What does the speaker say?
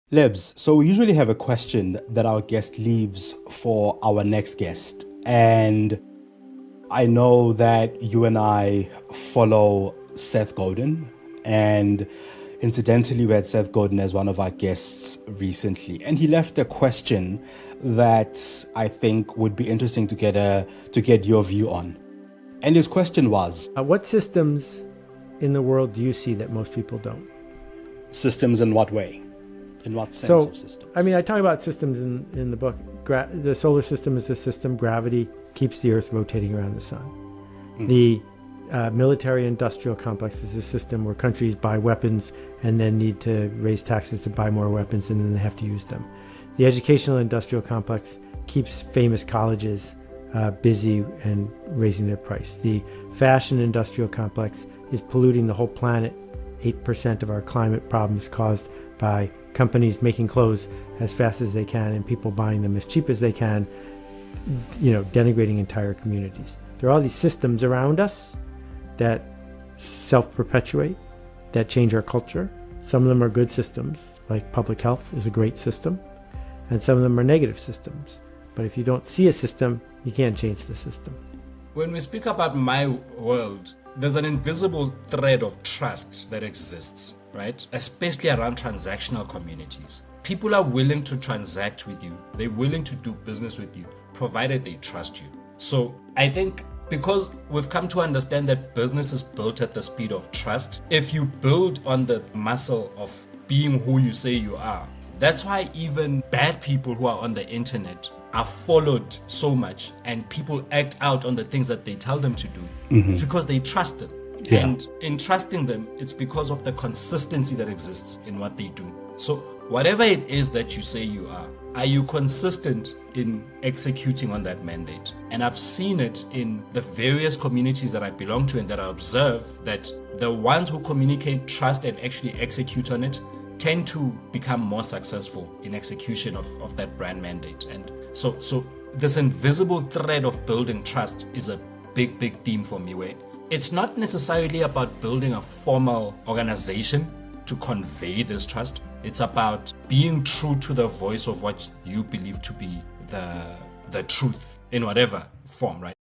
Lebs, so we usually have a question that our guest leaves for our next guest. And I know that you and I follow Seth Godin. And incidentally, we had Seth Godin as one of our guests recently. And he left a question that I think would be interesting to get your view on. And his question was, What systems in the world do you see that most people don't? systems in what way? In what sense So, of systems? I talk about systems in the book. The solar system is a system. Gravity keeps the Earth rotating around the sun. The military-industrial complex is a system where countries buy weapons and then need to raise taxes to buy more weapons, and then they have to use them. The educational-industrial complex keeps famous colleges busy and raising their price. The fashion-industrial complex is polluting the whole planet. 8% of our climate problem is caused by companies making clothes as fast as they can and people buying them as cheap as they can, denigrating entire communities. There are all these systems around us that self-perpetuate, that change our culture. Some of them are good systems, like public health is a great system, and some of them are negative systems. But if you don't see a system, you can't change the system. When we speak about my world, there's an invisible thread of trust that exists, right? Especially around transactional communities. People are willing to transact with you. They're willing to do business with you, provided they trust you. So I think because we've come to understand that business is built at the speed of trust, if you build on the muscle of being who you say you are, that's why even bad people who are on the internet are followed so much and people act out on the things that they tell them to do. It's because they trust them. Yeah. And in trusting them, it's because of the consistency that exists in what they do. So whatever it is that you say you are you consistent in executing on that mandate? And I've seen it in the various communities that I belong to and that I observe that the ones who communicate trust and actually execute on it tend to become more successful in execution of that brand mandate. And so this invisible thread of building trust is a big theme for me, where it's not necessarily about building a formal organization to convey this trust. It's about being true to the voice of what you believe to be the truth in whatever form, right?